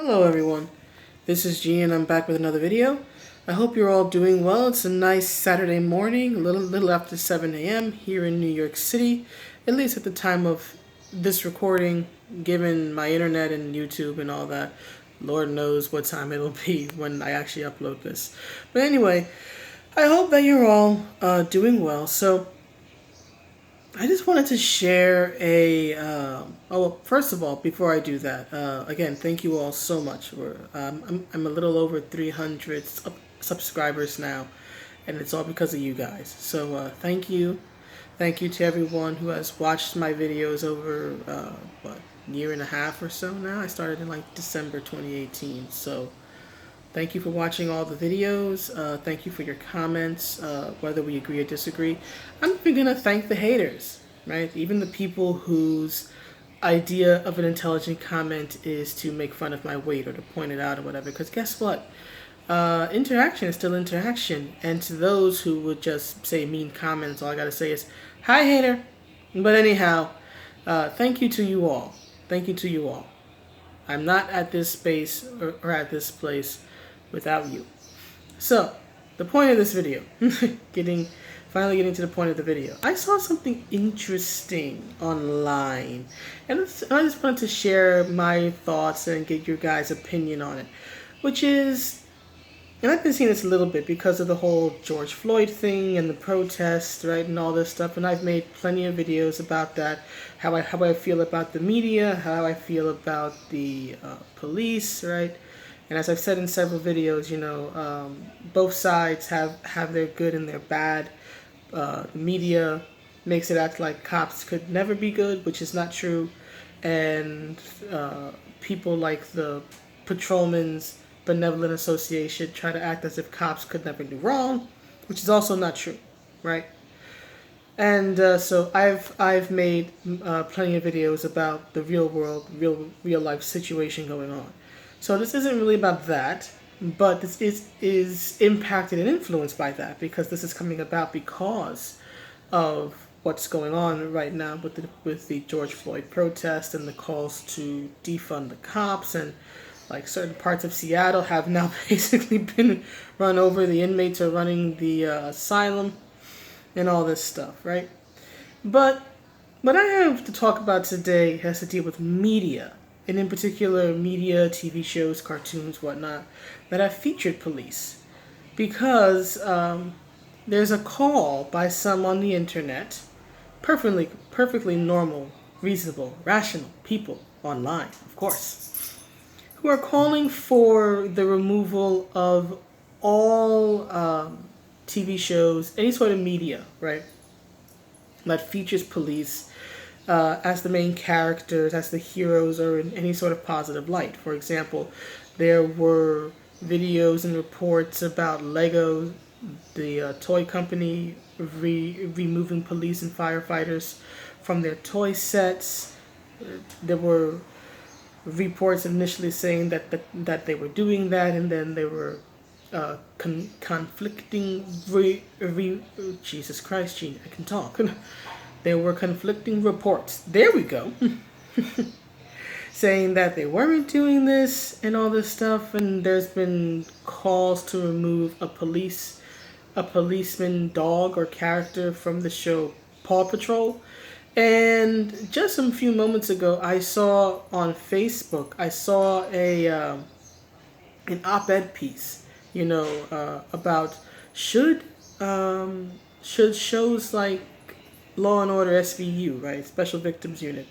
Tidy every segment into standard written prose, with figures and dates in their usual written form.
Hello everyone, this is G and I'm back with another video. I hope you're all doing well. It's a nice Saturday morning, a little after 7 a.m. here in New York City, at least at the time of this recording, given my internet and YouTube and all that. Lord knows what time it'll be when I actually upload this. But anyway, I hope that you're all doing well. So I just wanted to share first of all, before I do that, again, thank you all so much. I'm a little over 300 subscribers now, and it's all because of you guys. So thank you. Thank you to everyone who has watched my videos over, year and a half or so now. I started in like December 2018, so thank you for watching all the videos. Thank you for your comments, whether we agree or disagree. I'm even going to thank the haters, right? Even the people whose idea of an intelligent comment is to make fun of my weight or to point it out or whatever. Because guess what? Interaction is still interaction. And to those who would just say mean comments, all I got to say is, hi, hater. But anyhow, thank you to you all. Thank you to you all. I'm not at this space or at this place without you. So, the point of this video, finally getting to the point of the video. I saw something interesting online, and I just wanted to share my thoughts and get your guys' opinion on it, which is, and I've been seeing this a little bit because of the whole George Floyd thing and the protests, right, and all this stuff, and I've made plenty of videos about that, how I feel about the media, how I feel about the police, right. And as I've said in several videos, both sides have their good and their bad. The media makes it act like cops could never be good, which is not true. And people like the Patrolmen's Benevolent Association try to act as if cops could never do wrong, which is also not true, right? And so I've made plenty of videos about the real world, real life situation going on. So this isn't really about that, but this is impacted and influenced by that, because this is coming about because of what's going on right now with the George Floyd protest and the calls to defund the cops, and like certain parts of Seattle have now basically been run over. The inmates are running the asylum and all this stuff, right? But what I have to talk about today has to deal with media. And in particular, media, TV shows, cartoons, whatnot, that have featured police. Because there's a call by some on the internet, perfectly normal, reasonable, rational people online, of course, who are calling for the removal of all TV shows, any sort of media, right, that features police as the main characters, as the heroes, or in any sort of positive light. For example, there were videos and reports about Lego, the toy company, removing police and firefighters from their toy sets. There were reports initially saying that they were doing that, and then there were conflicting Jesus Christ, Gene, I can talk. There were conflicting reports. There we go. Saying that they weren't doing this and all this stuff, and there's been calls to remove a policeman dog or character from the show Paw Patrol. And just a few moments ago, I saw on Facebook, an op-ed piece, about should shows like Law and Order SVU, right, Special Victims Unit.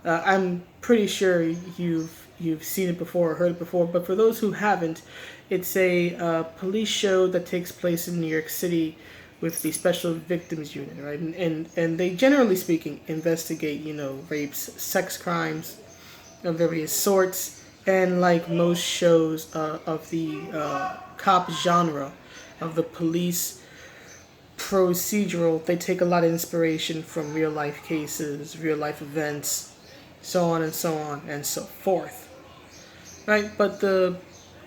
I'm pretty sure you've seen it before or heard it before, but for those who haven't, it's a police show that takes place in New York City with the Special Victims Unit, right, and they, generally speaking, investigate rapes, sex crimes of various sorts, and like most shows of the cop genre of the police procedural, they take a lot of inspiration from real life cases, real life events, so on and so forth, right? But the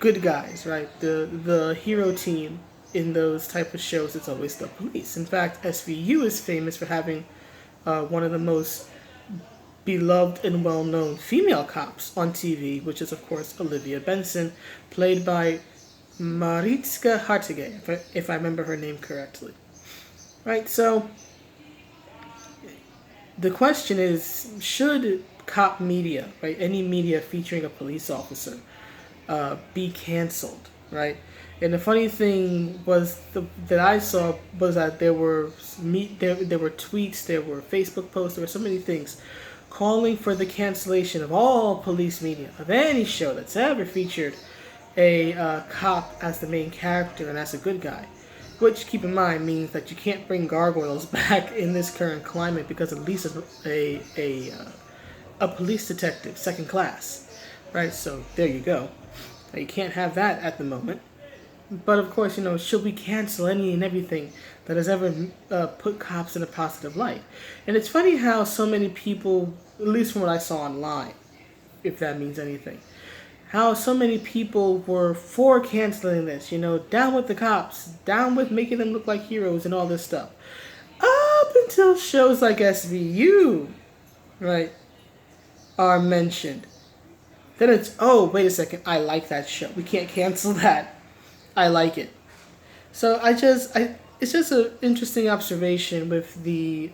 good guys, right, the hero team in those type of shows, it's always the police. In fact, SVU is famous for having one of the most beloved and well-known female cops on TV, which is, of course, Olivia Benson, played by Mariska Hargitay, if I remember her name correctly. Right, so the question is, should cop media, right, any media featuring a police officer, be canceled, right? And the funny thing was that I saw was that there were tweets, there were Facebook posts, there were so many things calling for the cancellation of all police media, of any show that's ever featured a cop as the main character and as a good guy. Which, keep in mind, means that you can't bring gargoyles back in this current climate because at least a police detective, second class, right? So there you go. You can't have that at the moment. But of course, should we cancel any and everything that has ever put cops in a positive light? And it's funny how so many people, at least from what I saw online, if that means anything, how so many people were for canceling this, down with the cops, down with making them look like heroes and all this stuff. Up until shows like SVU, right, are mentioned. Then it's, oh, wait a second, I like that show. We can't cancel that. I like it. So it's just an interesting observation with the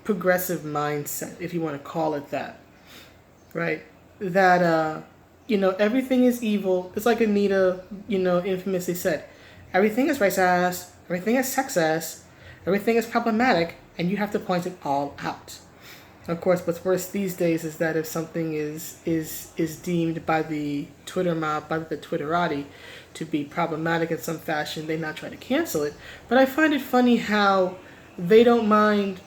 progressive mindset, if you want to call it that, right? That, everything is evil. It's like Anita, infamously said, everything is racist, everything is sexist, everything is problematic, and you have to point it all out. Of course, what's worse these days is that if something is deemed by the Twitter mob, by the Twitterati, to be problematic in some fashion, they not try to cancel it. But I find it funny how they don't mind.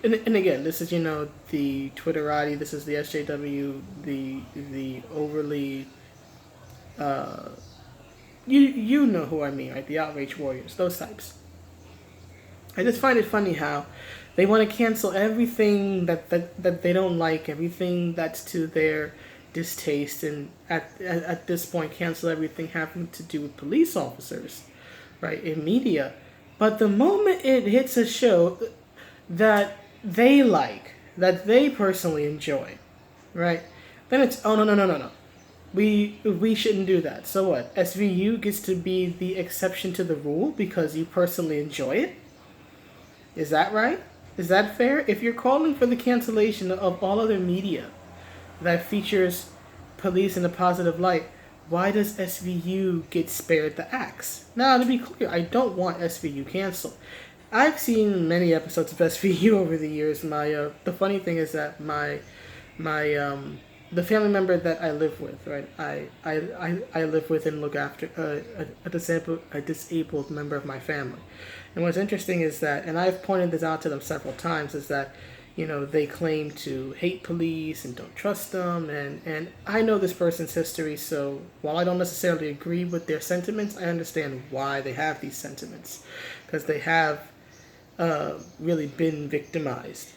And again, this is the Twitterati, this is the SJW, the overly, you know who I mean, right? The outrage warriors, those types. I just find it funny how they want to cancel everything that they don't like, everything that's to their distaste, and at this point cancel everything having to do with police officers, right, in media. But the moment it hits a show that they like, that they personally enjoy, right, then it's, oh, no. We shouldn't do that. So what? SVU gets to be the exception to the rule because you personally enjoy it? Is that right? Is that fair? If you're calling for the cancellation of all other media that features police in a positive light, why does SVU get spared the axe? Now, to be clear, I don't want SVU canceled. I've seen many episodes of SVU over the years. The funny thing is that the family member that I live with, right? I live with and look after a disabled member of my family. And what's interesting is that, and I've pointed this out to them several times, is that, they claim to hate police and don't trust them. And I know this person's history, so while I don't necessarily agree with their sentiments, I understand why they have these sentiments. Because they have really been victimized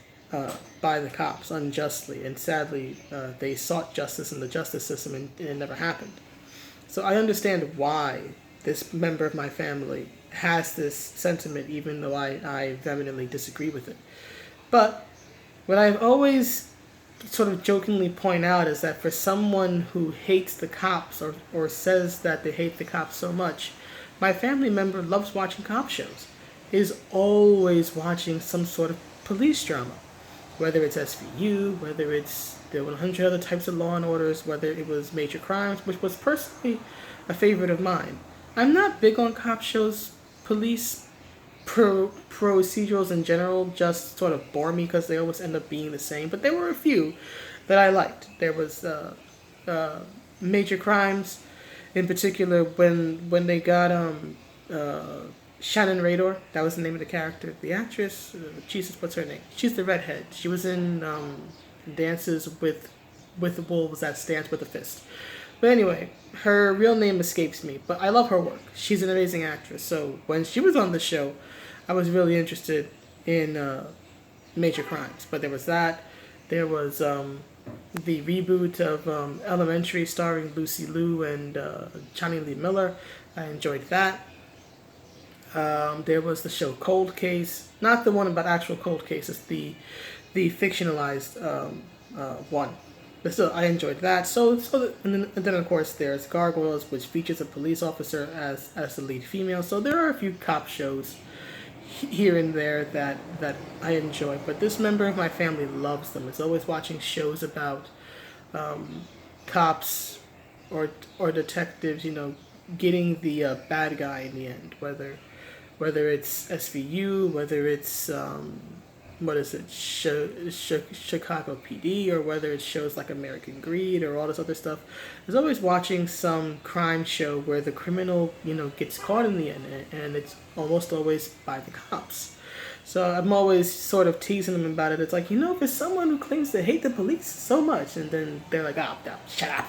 by the cops unjustly. And sadly, they sought justice in the justice system and it never happened. So I understand why this member of my family has this sentiment, even though I vehemently disagree with it. But what I've always sort of jokingly point out is that for someone who hates the cops or says that they hate the cops so much, my family member loves watching cop shows, is always watching some sort of police drama, whether it's SVU, whether it's the 100 other types of Law and Orders, whether it was Major Crimes, which was personally a favorite of mine. I'm not big on cop shows. Police procedurals in general just sort of bore me because they always end up being the same. But there were a few that I liked. There was Major Crimes, in particular when they got Shannon Rador. That was the name of the character. The actress, Jesus, what's her name? She's the redhead. She was in Dances with the Wolves, that Dance with a Fist. But anyway, her real name escapes me, but I love her work. She's an amazing actress. So when she was on the show, I was really interested in Major Crimes. But there was that. There was the reboot of Elementary starring Lucy Liu and Johnny Lee Miller. I enjoyed that. There was the show Cold Case, not the one about actual cold cases, the fictionalized one. But still, I enjoyed that. And then of course there's Gargoyles, which features a police officer as the lead female. So there are a few cop shows here and there that I enjoy. But this member of my family loves them. It's always watching shows about cops or detectives, getting the bad guy in the end. Whether it's SVU, whether it's what is it, Chicago PD, or whether it shows like American Greed or all this other stuff. There's always watching some crime show where the criminal, gets caught in the end, and it's almost always by the cops. So I'm always sort of teasing them about it. It's like, if it's someone who claims to hate the police so much, and then they're like, oh, no, shut up,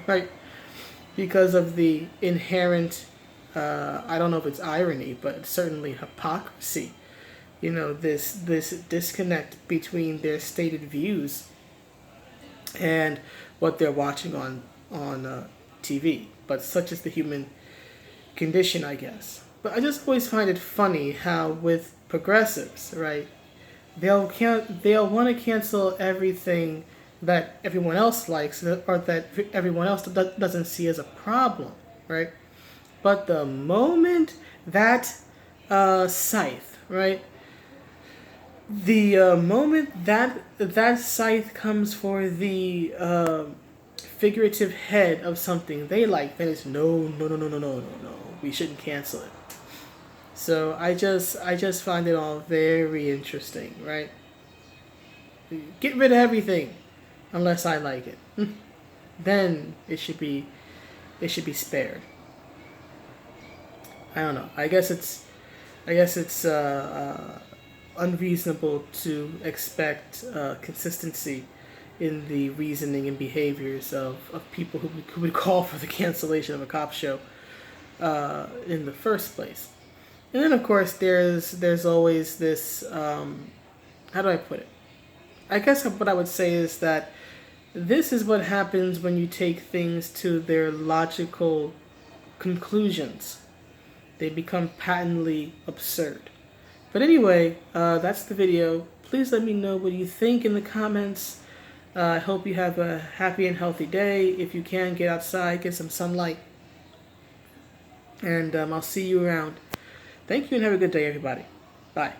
right? Because of the inherent, I don't know if it's irony, but certainly hypocrisy. This disconnect between their stated views and what they're watching on TV. But such is the human condition, I guess. But I just always find it funny how with progressives, right, they'll want to cancel everything that everyone else likes or that everyone else doesn't see as a problem, right? But the moment that scythe, right? The moment that scythe comes for the figurative head of something they like, then it's no. We shouldn't cancel it. So I just find it all very interesting, right? Get rid of everything, unless I like it. Then it should be spared. I don't know. I guess it's unreasonable to expect consistency in the reasoning and behaviors of people who would call for the cancellation of a cop show in the first place. And then of course there's always this how do I put it? I guess what I would say is that this is what happens when you take things to their logical conclusions. They become patently absurd. But anyway, that's the video. Please let me know what you think in the comments. I hope you have a happy and healthy day. If you can, get outside, get some sunlight. And I'll see you around. Thank you and have a good day, everybody. Bye.